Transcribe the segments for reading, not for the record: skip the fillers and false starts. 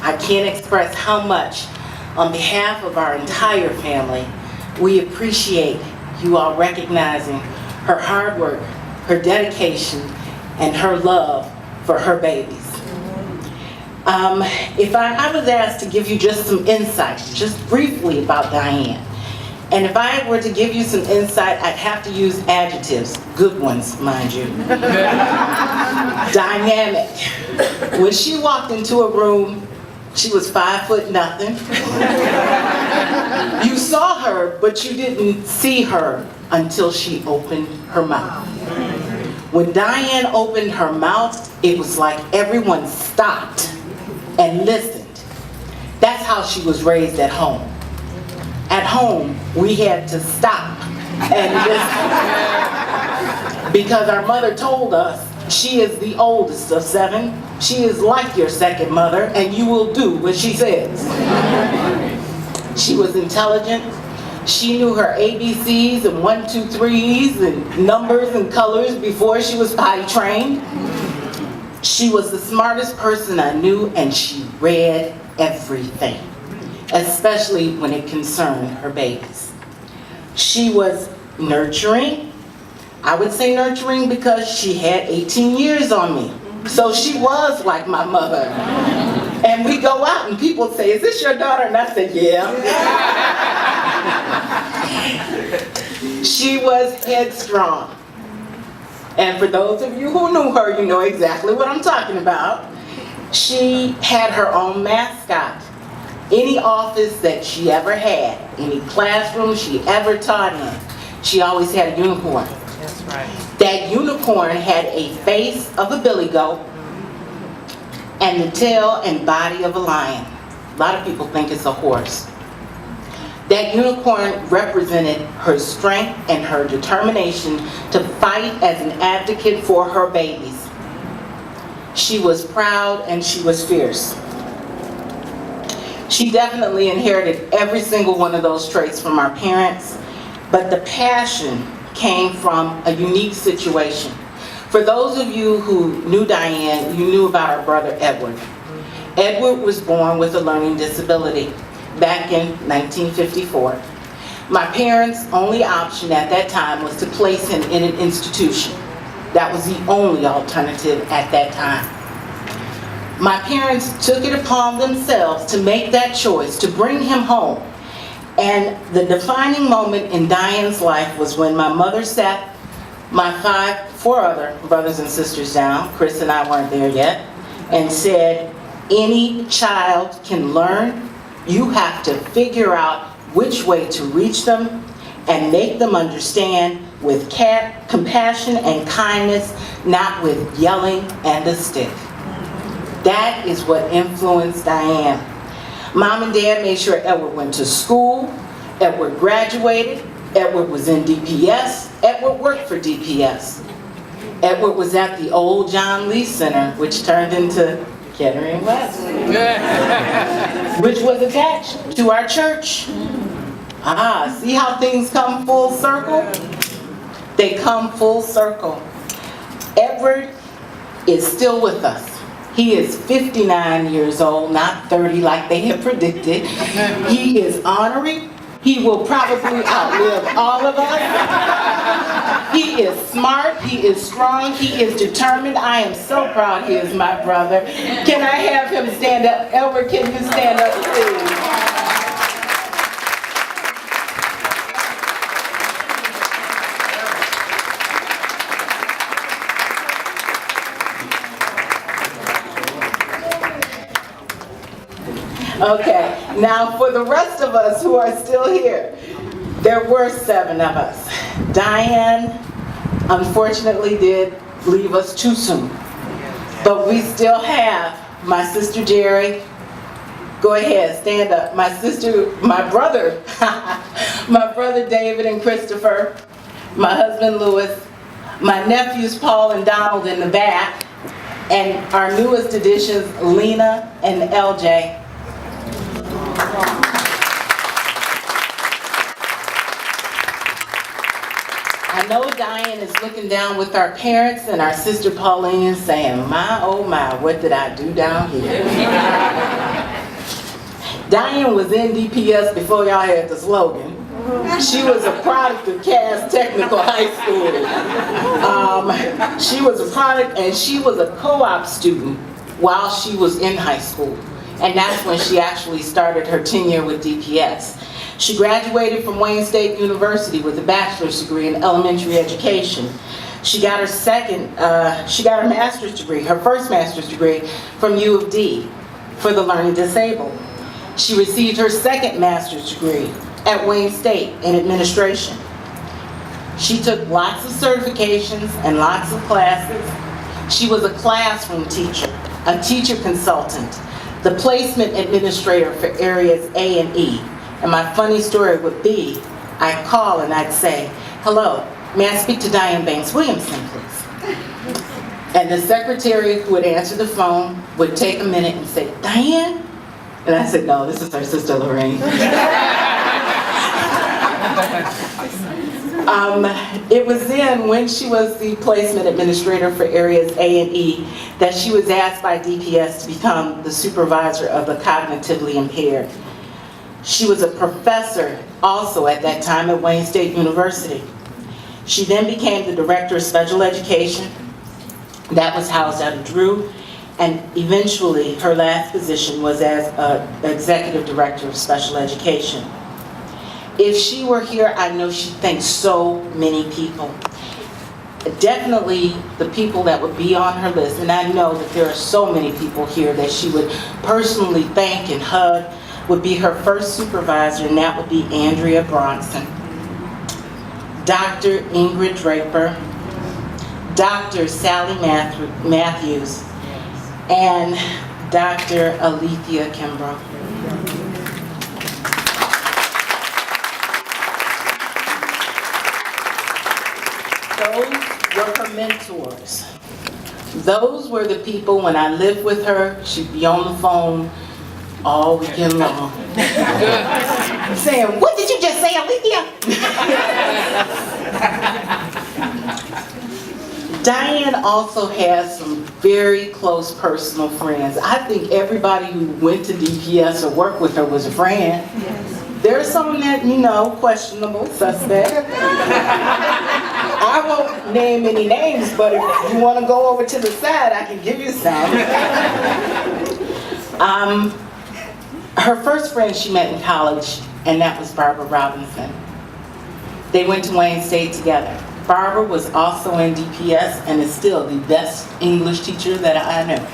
I can't express how much, on behalf of our entire family, we appreciate you all recognizing her hard work, her dedication, and her love for her babies. If I was asked to give you just some insight, just briefly about Diane, and if I were to give you some insight, I'd have to use adjectives, good ones, mind you. Dynamic. When she walked into a room, she was 5 foot nothing. You saw her, but you didn't see her until she opened her mouth. When Diane opened her mouth, it was like everyone stopped and listened. That's how she was raised at home. At home, we had to stop and listen. Because our mother told us, she is the oldest of 7. She is like your second mother, and you will do what she says. She was intelligent. She knew her ABCs and 1, 2, 3s and numbers and colors before she was potty trained. She was the smartest person I knew, and she read everything, especially when it concerned her babies. She was nurturing. I would say nurturing because she had 18 years on me. So she was like my mother. And we go out and people say, "Is this your daughter?" And I said, "Yeah." She was headstrong. And for those of you who knew her, you know exactly what I'm talking about. She had her own mascot. Any office that she ever had, any classroom she ever taught in, she always had a unicorn. That's right. That unicorn had a face of a billy goat and the tail and body of a lion. A lot of people think it's a horse. That unicorn represented her strength and her determination to fight as an advocate for her babies. She was proud and she was fierce. She definitely inherited every single one of those traits from our parents, but the passion came from a unique situation. For those of you who knew Diane, you knew about our brother Edward. Edward was born with a learning disability back in 1954. My parents' only option at that time was to place him in an institution. That was the only alternative at that time. My parents took it upon themselves to make that choice, to bring him home. And the defining moment in Diane's life was when my mother sat my 4 other brothers and sisters down, Chris and I weren't there yet, and said, "Any child can learn. You have to figure out which way to reach them and make them understand with compassion and kindness, not with yelling and a stick." That is what influenced Diane. Mom and Dad made sure Edward went to school, Edward graduated, Edward was in DPS, Edward worked for DPS. Edward was at the old John Lee Center, which turned into Kettering West, which was attached to our church. See how things come full circle? They come full circle. Edward is still with us. He is 59 years old, not 30 like they had predicted. He is honoring. He will probably outlive all of us. He is smart. He is strong. He is determined. I am so proud he is my brother. Can I have him stand up? Edward, can you stand up, please? Okay, now for the rest of us who are still here, there were 7 of us. Diane, unfortunately, did leave us too soon. But we still have my sister Jerry. Go ahead, stand up. My sister, my brother, my brother David and Christopher, my husband Louis, my nephews Paul and Donald in the back, and our newest additions, Lena and LJ. I know Diane is looking down with our parents and our sister Pauline saying, "My, oh my, what did I do down here?" Diane was in DPS before y'all had the slogan. She was a product of Cass Technical High School. She was a product, and she was a co-op student while she was in high school. And that's when she actually started her tenure with DPS. She graduated from Wayne State University with a bachelor's degree in elementary education. She got her master's degree, her first master's degree from U of D for the learning disabled. She received her second master's degree at Wayne State in administration. She took lots of certifications and lots of classes. She was a classroom teacher, a teacher consultant, the placement administrator for areas A and E. And my funny story would be, I'd call and I'd say, "Hello, may I speak to Diann Banks-Williamson, please?" And the secretary who would answer the phone would take a minute and say, "Diane?" And I said, "No, this is her sister Loreen." It was then, when she was the placement administrator for areas A and E, that she was asked by DPS to become the supervisor of the cognitively impaired. She was a professor also at that time at Wayne State University. She then became the director of special education. That was housed out of Drew, and eventually her last position was as executive director of special education. If she were here, I know she'd thank so many people. Definitely the people that would be on her list, and I know that there are so many people here that she would personally thank and hug, would be her first supervisor, and that would be Andrea Bronson, Dr. Ingrid Draper, Dr. Sally Matthews, and Dr. Alethea Kimbrough. Those were her mentors. Those were the people, when I lived with her, she'd be on the phone all weekend long. Saying, "What did you just say, Alethea?" Diane also has some very close personal friends. I think everybody who went to DPS or worked with her was a friend. There's some that, questionable, suspect. I won't name any names, but if you want to go over to the side, I can give you some. Her first friend she met in college, and that was Barbara Robinson. They went to Wayne State together. Barbara was also in DPS and is still the best English teacher that I know.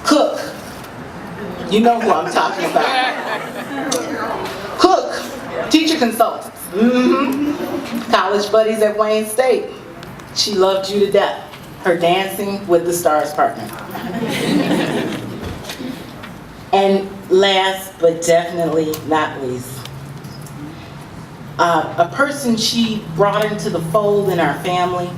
Cook. You know who I'm talking about. Cook, teacher consultants. College buddies at Wayne State. She loved you to death. Her Dancing with the Stars partner. And last but definitely not least, a person she brought into the fold in our family,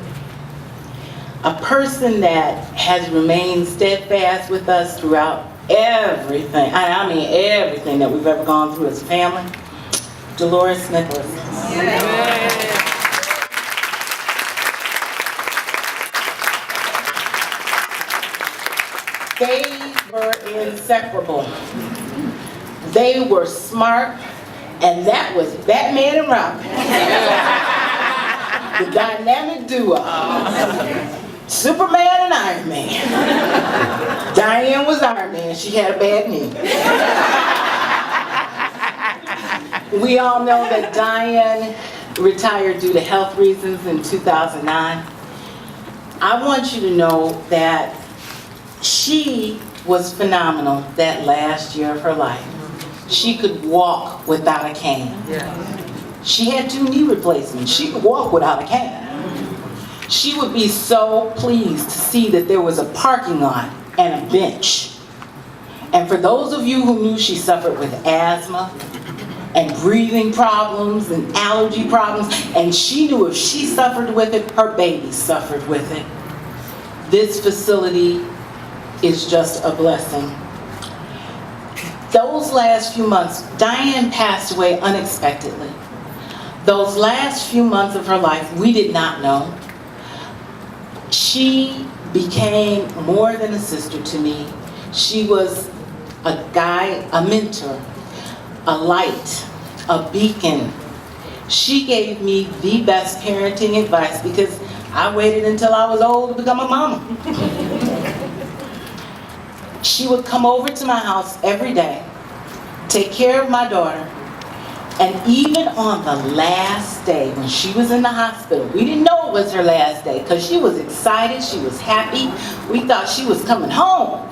a person that has remained steadfast with us throughout everything, I mean everything that we've ever gone through as a family, Dolores Nicholas. They were inseparable. They were smart, and that was Batman and Robin. The dynamic duo. Superman and Iron Man. Diane was Iron Man. She had a bad knee. We all know that Diane retired due to health reasons in 2009. I want you to know that she was phenomenal that last year of her life. She could walk without a cane. She had 2 knee replacements. She could walk without a cane. She would be so pleased to see that there was a parking lot and a bench. And for those of you who knew, she suffered with asthma and breathing problems and allergy problems, and she knew if she suffered with it, her baby suffered with it. This facility is just a blessing. Those last few months, Diane passed away unexpectedly. Those last few months of her life, we did not know. She became more than a sister to me. She was a guide, a mentor, a light, a beacon. She gave me the best parenting advice because I waited until I was old to become a mama. She would come over to my house every day, take care of my daughter, and even on the last day when she was in the hospital, we didn't know it was her last day because she was excited, she was happy, we thought she was coming home.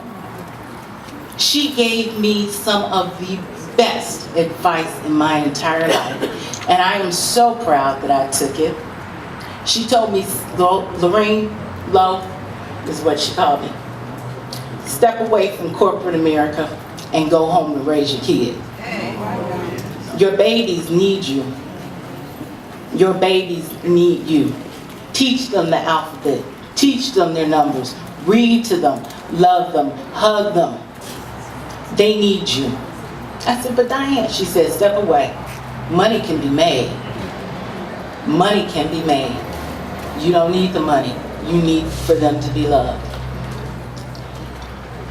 She gave me some of the best advice in my entire life, and I am so proud that I took it. She told me, Loreen, Lo is what she called me, step away from corporate America and go home to raise your kid. Your babies need you. Your babies need you. Teach them the alphabet. Teach them their numbers. Read to them. Love them. Hug them. They need you. I said, but Diane, she said, step away. Money can be made. Money can be made. You don't need the money. You need for them to be loved.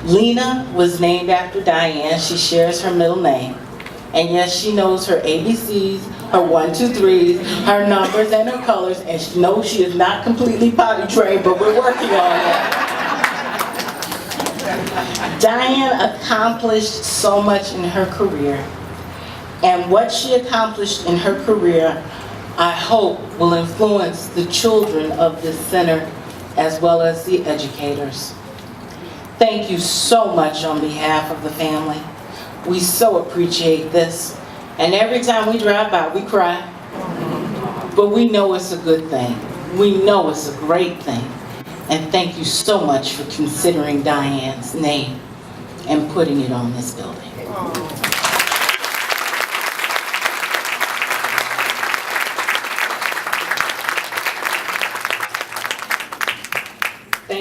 Lena was named after Diane. She shares her middle name. And yes, she knows her ABCs, her 1, 2, 3s, her numbers and her colors, and she knows she is not completely potty trained, but we're working on it. Diane accomplished so much in her career, and what she accomplished in her career, I hope will influence the children of this center as well as the educators. Thank you so much on behalf of the family. We so appreciate this, and every time we drive by, we cry, but we know it's a good thing. We know it's a great thing, and thank you so much for considering Diane's name and putting it on this building.